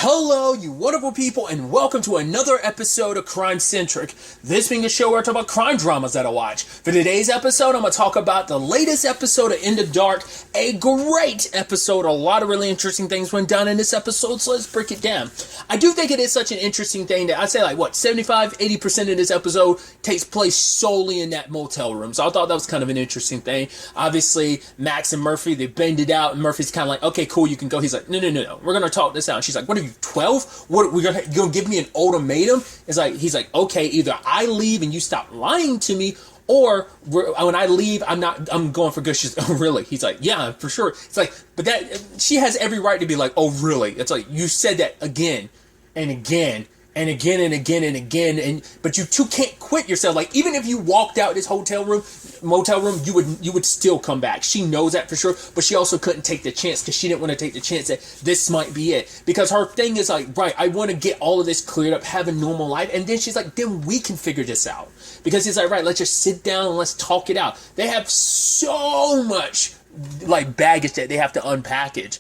Hello, you wonderful people, and welcome to another episode of Crime Centric. This being a show where I talk about crime dramas that I watch. For today's episode, I'm going to talk about the latest episode of In the Dark, a great episode. A lot of really interesting things went down in this episode, so let's break it down. I do think it is such an interesting thing that I'd say 75-80% of this episode takes place solely in that motel room. So I thought that was kind of an interesting thing. Obviously, Max and Murphy, they banged it out, and Murphy's kind of like, okay, cool, you can go. He's like, no, we're going to talk this out. And she's like, what are you, 12? What, you're gonna give me an ultimatum? He's like, okay, either I leave and you stop lying to me, or when I leave, I'm going for good. She's like, oh, really? He's like, yeah, for sure. It's like, but that, she has every right to be like, oh, really? It's like, you said that again and again and again and again and again, but you two can't quit yourself. Like, even if you walked out this motel room, you would still come back. She knows that for sure, but she also couldn't take the chance because she didn't want to take the chance that this might be it. Because her thing is like, right, I want to get all of this cleared up, have a normal life, and then she's like, then we can figure this out. Because he's like, right, let's just sit down and let's talk it out. They have so much like baggage that they have to unpackage.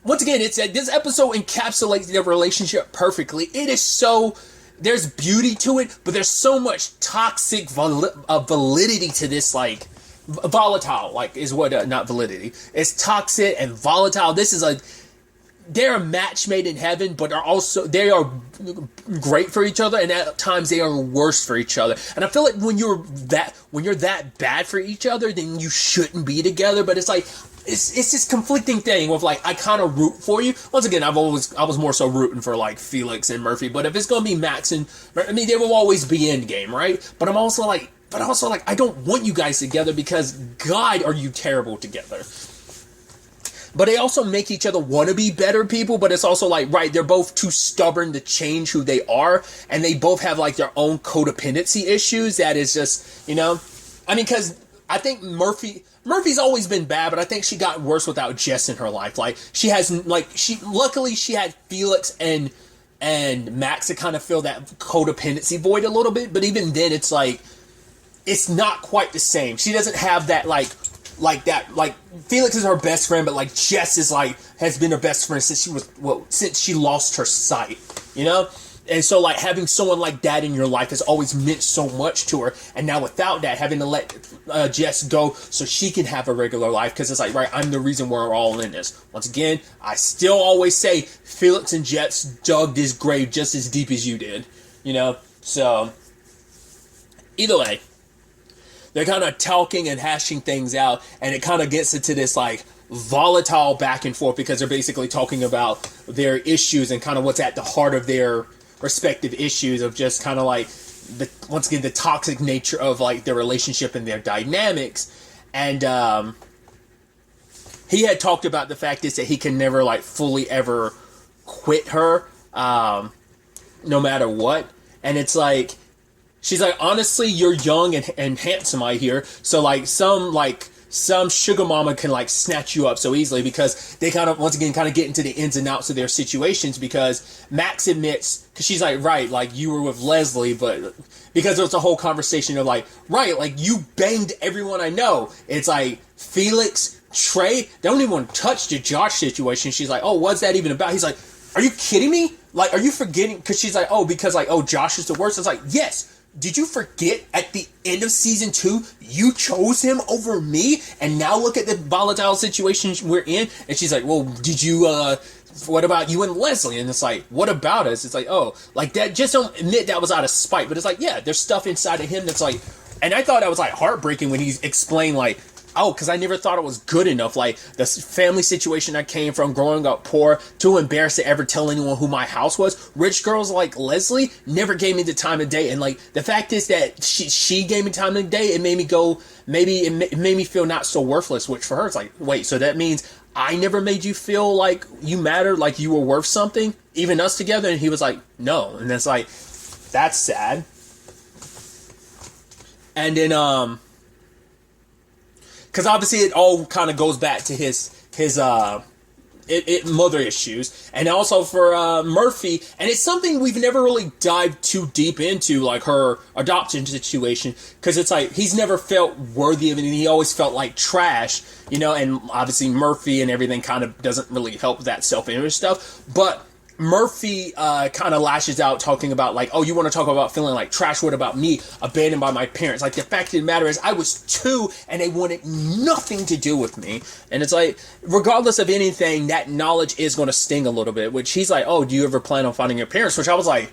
Once again, it's this episode encapsulates their relationship perfectly. It is so, there's beauty to it, but there's so much toxic validity to this, like, volatile, like, is what, not validity. It's toxic and volatile. This is they're a match made in heaven, but they are great for each other, and at times they are worse for each other. And I feel like when you're that bad for each other, then you shouldn't be together. But it's like, it's this conflicting thing with like, I kind of root for you. Once again, I was more so rooting for like Felix and Murphy, but if it's gonna be Max and, I mean, they will always be in game, right? But I'm also like, I don't want you guys together because God, are you terrible together. But they also make each other want to be better people, but it's also like, right, they're both too stubborn to change who they are, and they both have like their own codependency issues that is just, I mean, because I think Murphy's always been bad, but I think she got worse without Jess in her life. Like, luckily she had Felix and Max to kind of fill that codependency void a little bit, but even then it's like, it's not quite the same. She doesn't have that like Felix is her best friend, but like Jess is like, has been her best friend since she lost her sight, And so like having someone like that in your life has always meant so much to her, and now without that, having to let Jess go so she can have a regular life, because it's like, right, I'm the reason we're all in this. Once again, I still always say Felix and Jess dug this grave just as deep as you did, So either way, they're kind of talking and hashing things out, and it kind of gets into this like volatile back and forth, because they're basically talking about their issues and kind of what's at the heart of their respective issues, of just kind of like once again the toxic nature of like their relationship and their dynamics. And he had talked about the fact is that he can never like fully ever quit her, no matter what. And it's like, she's like, honestly, you're young and handsome, I hear. So like some sugar mama can like snatch you up so easily, because they kind of, once again, kind of get into the ins and outs of their situations, because Max admits, because she's like, right, like you were with Leslie, but because there's a whole conversation of like, right, like you banged everyone I know. It's like Felix, Trey, they don't even want to touch the Josh situation. She's like, oh, what's that even about? He's like, are you kidding me? Like, are you forgetting? Because she's like, oh, because like, oh, Josh is the worst. It's like, yes. Did you forget at the end of season 2, you chose him over me? And now look at the volatile situation we're in. And she's like, well, did you, what about you and Leslie? And it's like, what about us? It's like, oh, like that, just don't admit that was out of spite. But it's like, yeah, there's stuff inside of him that's like, and I thought that was like heartbreaking when he explained like, oh, because I never thought it was good enough. Like, the family situation I came from, growing up poor, too embarrassed to ever tell anyone who my house was. Rich girls like Leslie never gave me the time of day. And, like, the fact is that she gave me time of day. It made me go, it made me feel not so worthless, which for her, it's like, wait, so that means I never made you feel like you mattered, like you were worth something, even us together? And he was like, no. And it's like, that's sad. And then, because obviously it all kind of goes back to his mother issues, and also for Murphy, and it's something we've never really dived too deep into, like her adoption situation, because it's like he's never felt worthy of it, and he always felt like trash, and obviously Murphy and everything kind of doesn't really help that self-image stuff. But Murphy kind of lashes out talking about like, oh, you want to talk about feeling like trash? What about me, abandoned by my parents? Like, the fact of the matter is I was 2 and they wanted nothing to do with me. And it's like, regardless of anything, that knowledge is going to sting a little bit, which he's like, oh, do you ever plan on finding your parents? Which I was like,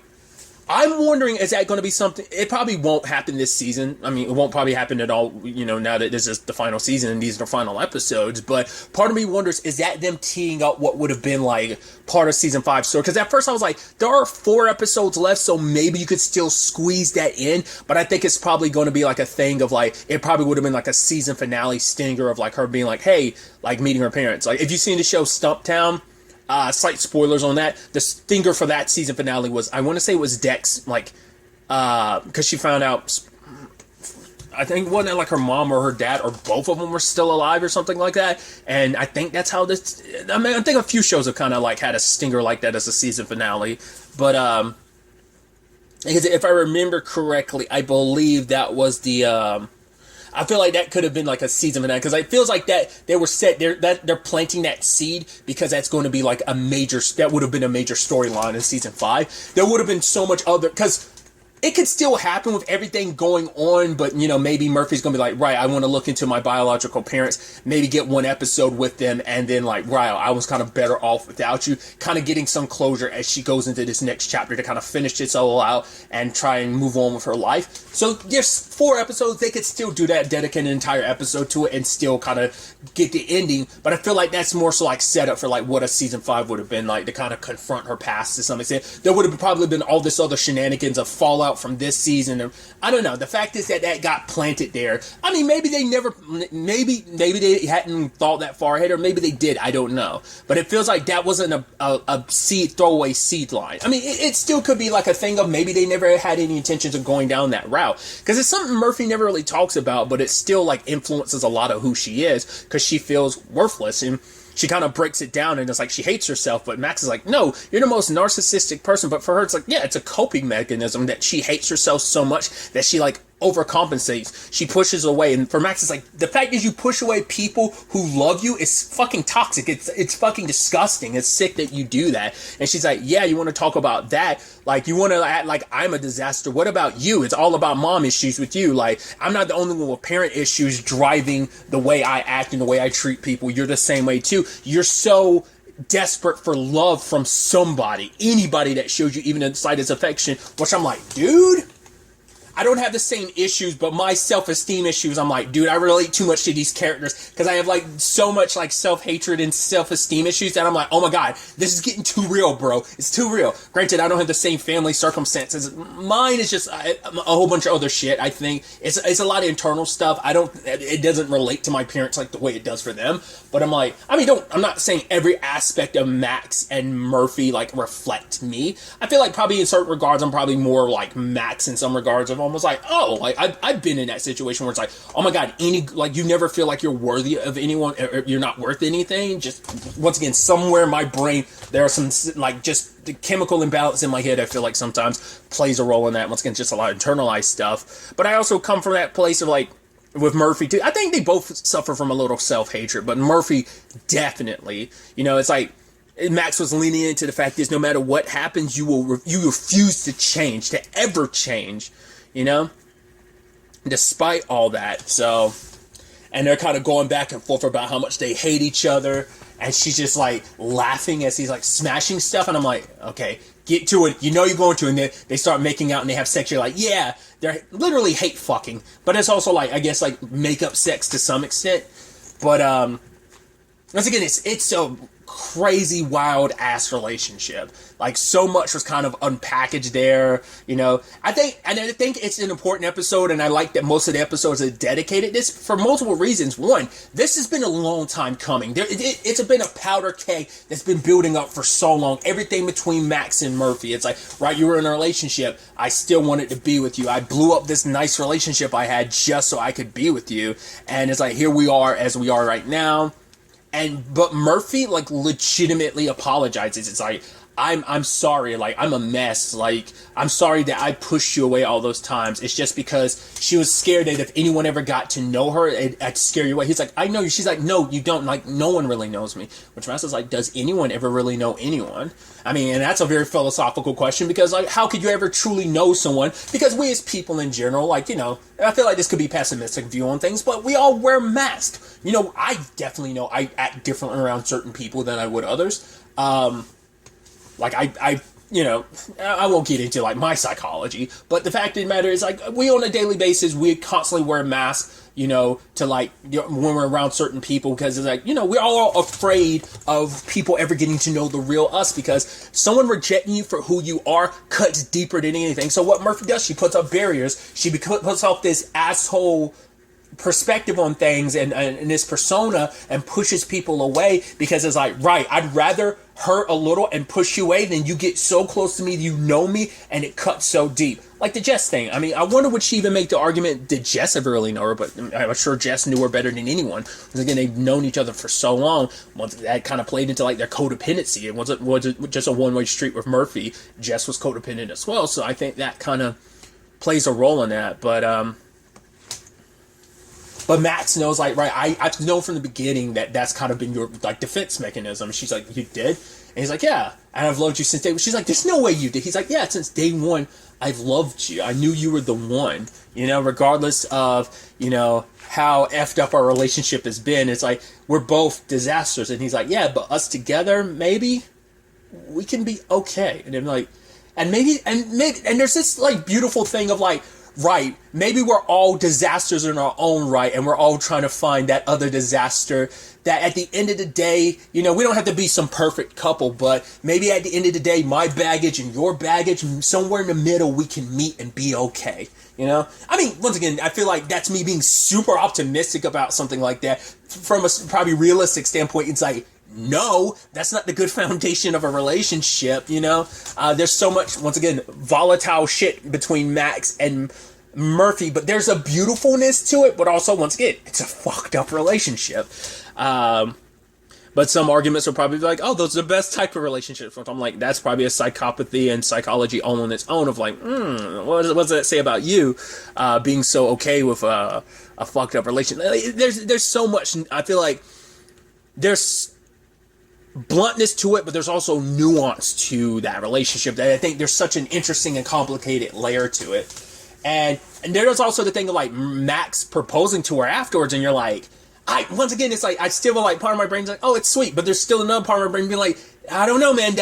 I'm wondering, is that going to be something? It probably won't happen this season. I mean, it won't probably happen at all, you know, now that this is the final season and these are the final episodes. But part of me wonders, is that them teeing up what would have been like part of season 5 story? Because at first I was like, there are 4 episodes left, so maybe you could still squeeze that in. But I think it's probably going to be like a thing of like, it probably would have been like a season finale stinger of like her being like, hey, like meeting her parents. Like, if you've seen the show Stumptown, slight spoilers on that. The stinger for that season finale was, I want to say it was Dex, like, because she found out, I think wasn't it like her mom or her dad or both of them were still alive or something like that. And I think that's how this, I mean, I think a few shows have kind of like had a stinger like that as a season finale. But, if I remember correctly, I believe that was the, I feel like that could have been like a season finale, because it feels like that they were set there, that they're planting that seed because that's going to be like a major, that would have been a major storyline in season 5. There would have been so much other, because it could still happen with everything going on, but, you know, maybe Murphy's going to be like, right, I want to look into my biological parents, maybe get one episode with them, and then like, right, I was kind of better off without you, kind of getting some closure as she goes into this next chapter to kind of finish this all out and try and move on with her life. So there's 4 episodes, they could still do that, dedicate an entire episode to it, and still kind of get the ending, but I feel like that's more so like set up for like what a season 5 would have been like, to kind of confront her past to some extent. There would have probably been all this other shenanigans of fallout from this season, and I don't know. The fact is that got planted there. I mean, maybe they never, maybe they hadn't thought that far ahead, or maybe they did. I don't know. But it feels like that wasn't a seed, throwaway seed line. I mean, it still could be like a thing of maybe they never had any intentions of going down that route, because it's something Murphy never really talks about, but it still like influences a lot of who she is, because she feels worthless, and she kind of breaks it down, and it's like she hates herself, but Max is like, no, you're the most narcissistic person. But for her, it's like, yeah, it's a coping mechanism that she hates herself so much that she like overcompensates. She pushes away. And for Max, it's like, the fact is you push away people who love you is fucking toxic. It's fucking disgusting. It's sick that you do that. And she's like, yeah, you want to talk about that? Like, you want to act like I'm a disaster. What about you? It's all about mom issues with you. Like, I'm not the only one with parent issues driving the way I act and the way I treat people. You're the same way too. You're so desperate for love from somebody, anybody that shows you even the slightest affection, which I'm like, dude, I don't have the same issues, but my self-esteem issues, I'm like, dude, I relate too much to these characters, because I have like so much like self-hatred and self-esteem issues that I'm like, oh my god, this is getting too real, bro. It's too real. Granted, I don't have the same family circumstances. Mine is just a whole bunch of other shit. I think it's a lot of internal stuff. It doesn't relate to my parents like the way it does for them. But I'm like, I mean, I'm not saying every aspect of Max and Murphy like reflect me. I feel like probably in certain regards, I'm probably more like Max in some regards of almost like, oh, like I've been in that situation where it's like, oh my god, like you never feel like you're worthy of anyone, or you're not worth anything. Just once again, somewhere in my brain there are some like just the chemical imbalance in my head. I feel like sometimes plays a role in that. Once again, just a lot of internalized stuff. But I also come from that place of like, with Murphy too, I think they both suffer from a little self-hatred, but Murphy definitely, you know, it's like Max was leaning into the fact is no matter what happens, you refuse to change, to ever change, you know, despite all that. So, and they're kind of going back and forth about how much they hate each other, and she's just like laughing as he's like smashing stuff, and I'm like, okay, get to it. You know you're going to, and then they start making out and they have sex. You're like, yeah, they're literally hate fucking, but it's also like, I guess like make-up sex to some extent. But once again, it's a crazy wild ass relationship. Like, so much was kind of unpackaged there, you know. I think it's an important episode, and I like that most of the episodes are dedicated this for multiple reasons. One, this has been a long time coming. It's been a powder keg that's been building up for so long. Everything between Max and Murphy. It's like, right, you were in a relationship. I still wanted to be with you. I blew up this nice relationship I had just so I could be with you. And it's like, here we are as we are right now. But Murphy like legitimately apologizes. It's like, I'm sorry, like, I'm a mess, like, I'm sorry that I pushed you away all those times. It's just because she was scared that if anyone ever got to know her, it'd scare you away. He's like, I know you. She's like, no, you don't. Like, no one really knows me. Which Master's like, does anyone ever really know anyone? I mean, and that's a very philosophical question, because, like, how could you ever truly know someone? Because we as people in general, like, you know, I feel like this could be pessimistic view on things, but we all wear masks. You know, I definitely know I act differently around certain people than I would others. Like, I you know, I won't get into, like, my psychology, but the fact of the matter is, like, we on a daily basis, we constantly wear masks, you know, to, like, you know, when we're around certain people, because it's like, you know, we're all afraid of people ever getting to know the real us, because someone rejecting you for who you are cuts deeper than anything. So what Murphy does, she puts up barriers, she puts up this asshole perspective on things and this persona, and pushes people away, because it's like, right, I'd rather hurt a little and push you away than you get so close to me, you know me, and it cuts so deep. Like the Jess thing. I mean, I wonder would she even make the argument, did Jess ever really know her? But I'm sure Jess knew her better than anyone. Because again, they've known each other for so long. Once that kind of played into, like, their codependency. It wasn't just a one-way street with Murphy. Jess was codependent as well. So I think that kind of plays a role in that. But Max knows, like, right, I've known from the beginning that that's kind of been your, like, defense mechanism. She's like, you did? And he's like, yeah. And I've loved you since day one. She's like, there's no way you did. He's like, yeah, since day one, I've loved you. I knew you were the one. You know, regardless of, you know, how effed up our relationship has been. It's like, we're both disasters. And he's like, yeah, but us together, maybe we can be okay. And I'm like, and there's this, like, beautiful thing of, like, right, maybe we're all disasters in our own right, and we're all trying to find that other disaster, that at the end of the day, you know, we don't have to be some perfect couple, but maybe at the end of the day, my baggage and your baggage, somewhere in the middle, we can meet and be okay, you know? I mean, once again, I feel like that's me being super optimistic about something like that. From a probably realistic standpoint, it's like, no, that's not the good foundation of a relationship, you know? There's so much, once again, volatile shit between Max and Murphy, but there's a beautifulness to it, but also, once again, it's a fucked up relationship. But some arguments will probably be like, oh, those are the best type of relationships. I'm like, that's probably a psychopathy and psychology all on its own of like, what does that say about you being so okay with a fucked up relationship? There's so much, I feel like there's bluntness to it, but there's also nuance to that relationship that I think there's such an interesting and complicated layer to it. And there's also the thing of, like, Max proposing to her afterwards, and you're like, once again, it's like, I still feel like part of my brain's like, oh, it's sweet, but there's still another part of my brain being like, I don't know, man,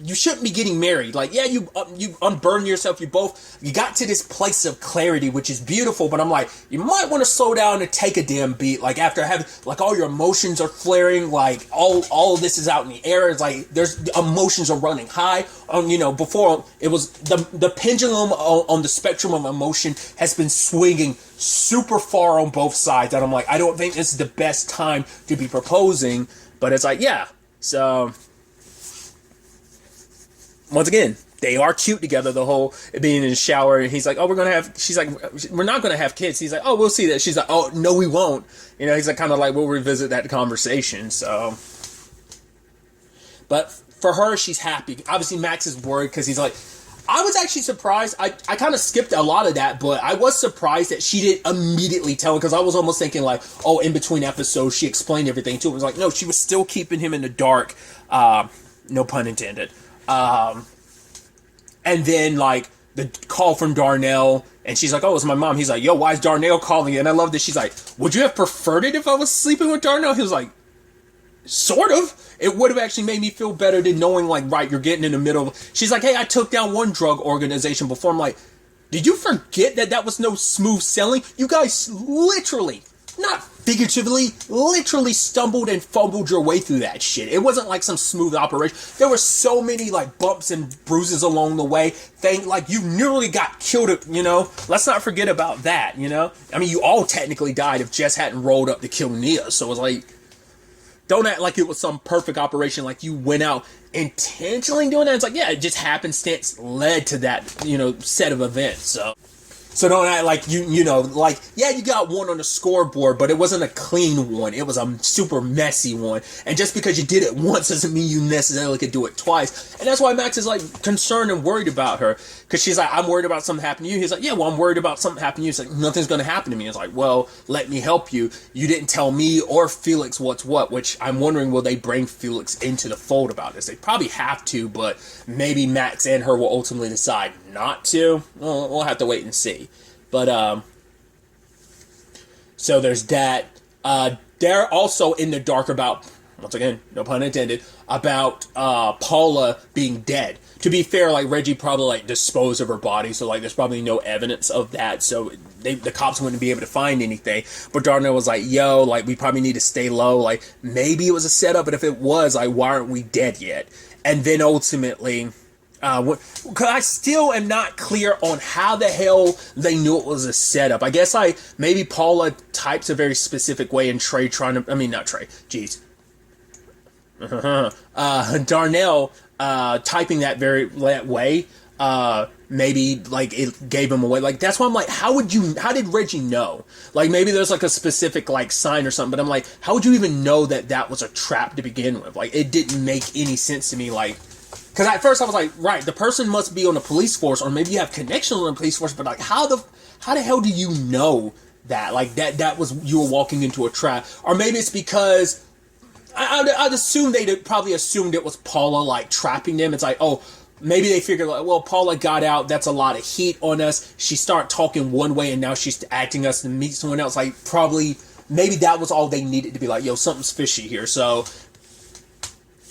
you shouldn't be getting married. Like, yeah, you unburden yourself, you got to this place of clarity, which is beautiful, but I'm like, you might want to slow down and take a damn beat, like, after having, like, all your emotions are flaring, like, all of this is out in the air, it's like, there's, emotions are running high, you know, before, it was, the pendulum on the spectrum of emotion has been swinging super far on both sides, and I'm like, I don't think this is the best time to be proposing, but it's like, yeah, so once again, they are cute together, the whole being in the shower, and he's like, oh, she's like, we're not going to have kids. He's like, oh, we'll see that. She's like, oh, no, we won't. You know, he's like, kind of like, we'll revisit that conversation, so. But for her, she's happy. Obviously, Max is worried because he's like, I was actually surprised. I kind of skipped a lot of that, but I was surprised that she didn't immediately tell him, because I was almost thinking like, oh, in between episodes, she explained everything to him. It was like, no, she was still keeping him in the dark. No pun intended. And then, like, the call from Darnell, and she's like, oh, it's my mom. He's like, yo, why is Darnell calling you? And I love that she's like, would you have preferred it if I was sleeping with Darnell? He was like, sort of. It would have actually made me feel better than knowing, like, right, you're getting in the middle of... She's like, hey, I took down one drug organization before. I'm like, did you forget that was no smooth sailing? You guys literally, not figuratively, literally stumbled and fumbled your way through that shit. It wasn't like some smooth operation. There were so many, like, bumps and bruises along the way. Like, you nearly got killed, you know? Let's not forget about that, you know? I mean, you all technically died if Jess hadn't rolled up to kill Nia. So it was like, don't act like it was some perfect operation, like you went out intentionally doing that. It's like, yeah, it just happenstance led to that, you know, set of events. So don't act like you know, like, yeah, you got one on the scoreboard, but it wasn't a clean one. It was a super messy one. And just because you did it once doesn't mean you necessarily could do it twice. And that's why Max is like concerned and worried about her. Because she's like, I'm worried about something happening to you. He's like, yeah, well, I'm worried about something happening to you. He's like, nothing's going to happen to me. It's like, well, let me help you. You didn't tell me or Felix what's what, which I'm wondering, will they bring Felix into the fold about this? They probably have to, but maybe Max and her will ultimately decide not to. We'll have to wait and see. But, so there's that. They're also in the dark about, once again, no pun intended, about Paula being dead. To be fair, like, Reggie probably, like, disposed of her body, so, like, there's probably no evidence of that, so the cops wouldn't be able to find anything. But Darnell was like, yo, like, we probably need to stay low. Like, maybe it was a setup, but if it was, like, why aren't we dead yet? And then ultimately, because I still am not clear on how the hell they knew it was a setup. I guess, like, maybe Paula types a very specific way, and Trey not Trey, jeez. Darnell typing that way, maybe, like, it gave him away. Like, that's why I'm like, how did Reggie know? Like, maybe there's, like, a specific, like, sign or something, but I'm like, how would you even know that was a trap to begin with? Like, it didn't make any sense to me, like, because at first I was like, right, the person must be on the police force, or maybe you have connections on the police force, but, like, how the hell do you know that? Like, that was, you were walking into a trap. Or maybe it's because I'd assume they'd probably assumed it was Paula, like, trapping them. It's like, oh, maybe they figured, like, well, Paula got out, that's a lot of heat on us. She started talking one way, and now she's acting us to meet someone else. Like, probably, maybe that was all they needed to be like, yo, something's fishy here. So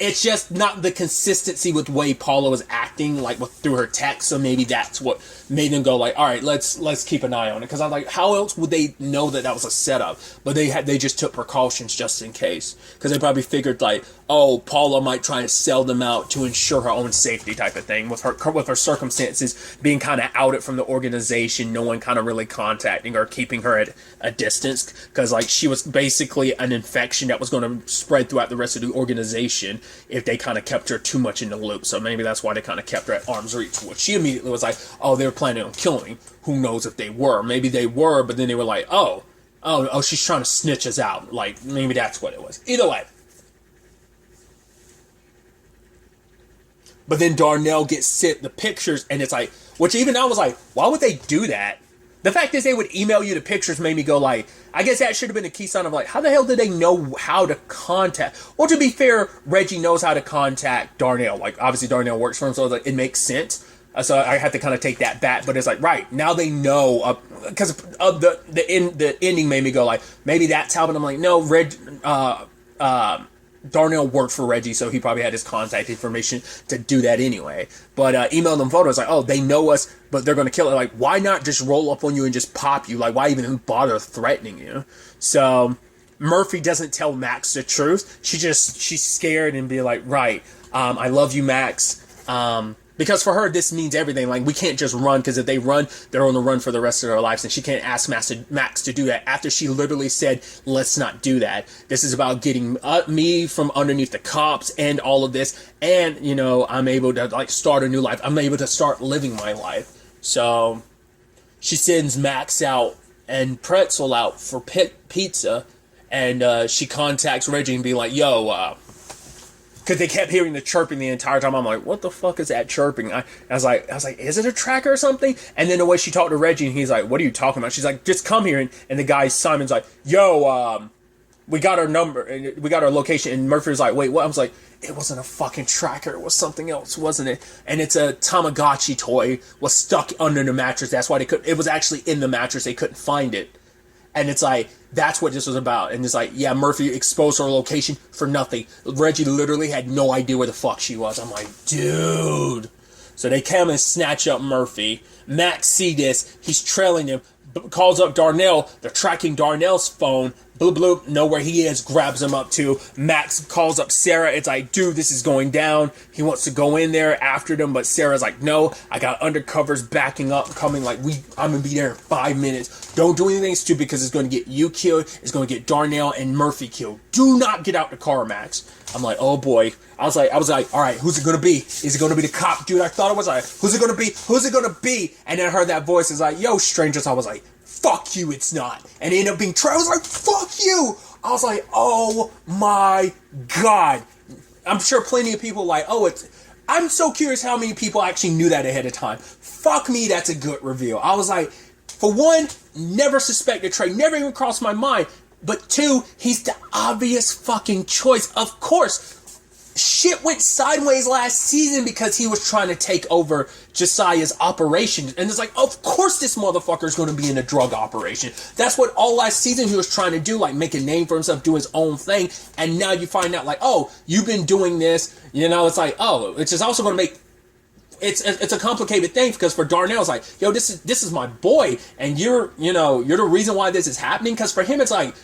it's just not the consistency with the way Paula was acting, like, through her text. So maybe that's what made them go, like, all right, let's keep an eye on it. Because I'm like, how else would they know that was a setup? But they just took precautions just in case. Because they probably figured, like, oh, Paula might try to sell them out to ensure her own safety type of thing. With her circumstances being kind of outed from the organization, no one kind of really contacting her, keeping her at a distance. Because, like, she was basically an infection that was going to spread throughout the rest of the organization if they kind of kept her too much in the loop. So maybe that's why they kind of kept her at arm's reach. Which she immediately was like, oh, they were planning on killing me. Who knows if they were? Maybe they were, but then they were like, oh, she's trying to snitch us out. Like, maybe that's what it was. Either way. But then Darnell gets sent the pictures, and it's like, which even I was like, why would they do that? The fact is they would email you the pictures made me go like, I guess that should have been a key sign of like, how the hell did they know how to contact? Well, to be fair, Reggie knows how to contact Darnell. Like, obviously Darnell works for him, so like, it makes sense. So I had to kind of take that back, but it's like, right, now they know, because of the ending made me go like, maybe that's how, but I'm like, no, Darnell worked for Reggie, so he probably had his contact information to do that anyway. But email them photos like, oh, they know us, but they're going to kill it. Like, why not just roll up on you and just pop you? Like, why even bother threatening you? So Murphy doesn't tell Max the truth. She's scared and be like, right, I love you, Max. Because for her, this means everything. Like, we can't just run, because if they run, they're on the run for the rest of their lives. And she can't ask Max to do that after she literally said, let's not do that. This is about getting me from underneath the cops and all of this. And, you know, I'm able to, like, start a new life. I'm able to start living my life. So she sends Max out and Pretzel out for pizza. And she contacts Reggie and be like, yo, because they kept hearing the chirping the entire time. I'm like, what the fuck is that chirping? I was like, is it a tracker or something? And then the way she talked to Reggie, and he's like, what are you talking about? She's like, just come here. And the guy, Simon's like, yo, we got our number, and we got our location. And Murphy was like, wait, what? I was like, it wasn't a fucking tracker. It was something else, wasn't it? And it's a Tamagotchi toy was stuck under the mattress. That's why it was actually in the mattress. They couldn't find it. And it's like, that's what this was about. And it's like, yeah, Murphy exposed her location for nothing. Reggie literally had no idea where the fuck she was. I'm like, dude. So they come and snatch up Murphy. Max see this. He's trailing him. Calls up Darnell. They're tracking Darnell's phone. Bloop bloop, know where he is, grabs him up too. Max calls up Sarah. It's like, dude, this is going down. He wants to go in there after them, but Sarah's like, no, I got undercovers backing up, coming. Like, I'm gonna be there in 5 minutes. Don't do anything stupid because it's gonna get you killed. It's gonna get Darnell and Murphy killed. Do not get out the car, Max. I'm like, oh boy. I was like, all right, who's it gonna be? Is it gonna be the cop dude I thought it was? Like, who's it gonna be? Who's it gonna be? And then I heard that voice is like, yo, strangers. I was like, fuck you, it's not. And it ended up being Trey. I was like, fuck you. I was like, oh my God. I'm sure plenty of people like, I'm so curious how many people actually knew that ahead of time. Fuck me, that's a good reveal. I was like, for one, never suspected Trey, never even crossed my mind. But two, he's the obvious fucking choice. Of course, shit went sideways last season because he was trying to take over Josiah's operation. And it's like, of course this motherfucker's going to be in a drug operation. That's what all last season he was trying to do, like make a name for himself, do his own thing. And now you find out like, oh, you've been doing this. You know, it's like, oh, it's just also going to make... It's a complicated thing because for Darnell, it's like, yo, this is my boy. And you're the reason why this is happening. Because for him, it's like,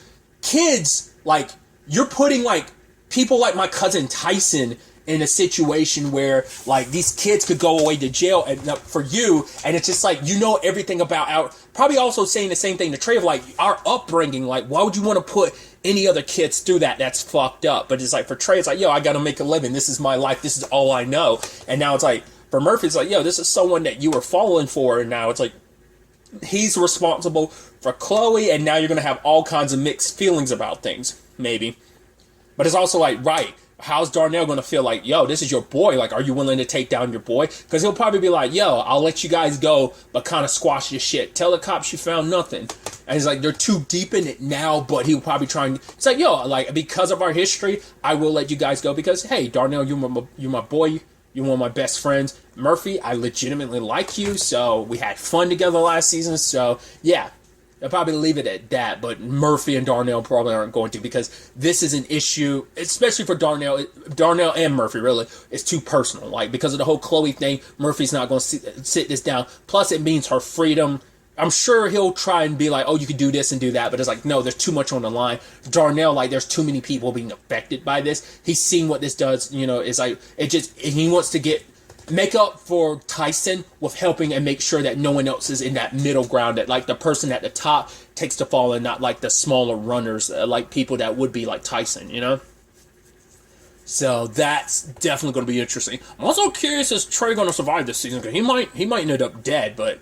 kids, like, you're putting like people like my cousin Tyson in a situation where like these kids could go away to jail and for you, and it's just like, you know, everything about our, probably also saying the same thing to Trey of like our upbringing, like why would you want to put any other kids through that? That's fucked up. But it's like for Trey, it's like, yo, I gotta make a living, this is my life, this is all I know. And now it's like for Murphy, it's like, yo, this is someone that you were falling for, and now it's like he's responsible for Chloe, and now you're gonna have all kinds of mixed feelings about things, maybe. But it's also like, right, how's Darnell going to feel like, yo, this is your boy. Like, are you willing to take down your boy? Because he'll probably be like, yo, I'll let you guys go, but kind of squash your shit. Tell the cops you found nothing. And he's like, they're too deep in it now, but he'll probably try and... It's like, yo, like, because of our history, I will let you guys go because, hey, Darnell, you're my boy. You're one of my best friends. Murphy, I legitimately like you, so we had fun together last season, so, yeah. I'll probably leave it at that, but Murphy and Darnell probably aren't going to because this is an issue, especially for Darnell and Murphy, really. It's too personal. Like, because of the whole Chloe thing, Murphy's not going to sit this down. Plus, it means her freedom. I'm sure he'll try and be like, oh, you can do this and do that, but it's like, no, there's too much on the line. Darnell, like, there's too many people being affected by this. He's seen what this does, you know, it's like, he wants to make up for Tyson with helping and make sure that no one else is in that middle ground, that like the person at the top takes the fall and not like the smaller runners, like people that would be like Tyson, you know? So that's definitely going to be interesting. I'm also curious, is Trey going to survive this season? Because he might end up dead, but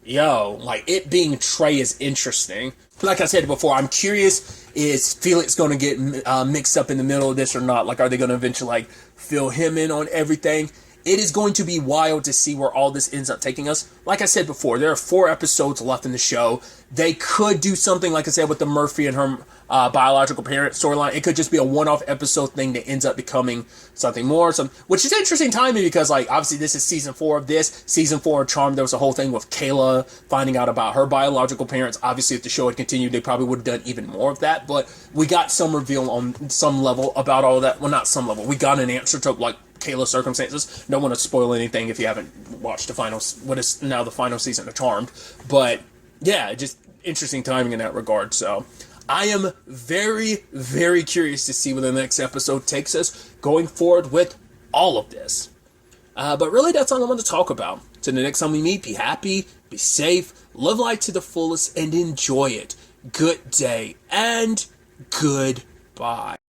yo, like it being Trey is interesting. Like I said before, I'm curious, is Felix going to get mixed up in the middle of this or not? Like, are they going to eventually like fill him in on everything? It is going to be wild to see where all this ends up taking us. Like I said before, there are 4 episodes left in the show. They could do something, like I said, with the Murphy and her biological parent storyline. It could just be a one-off episode thing that ends up becoming something more. Which is interesting timing because, like, obviously this is season 4 of this. Season 4 of Charmed, there was a whole thing with Kayla finding out about her biological parents. Obviously, if the show had continued, they probably would have done even more of that. But we got some reveal on some level about all of that. Well, not some level. We got an answer to, like, Kayla's circumstances. Don't want to spoil anything if you haven't watched what is now the final season of Charmed. But yeah, just interesting timing in that regard. So I am very, very curious to see where the next episode takes us going forward with all of this. But really, that's all I want to talk about. Till the next time we meet, be happy, be safe, live life to the fullest, and enjoy it. Good day and goodbye.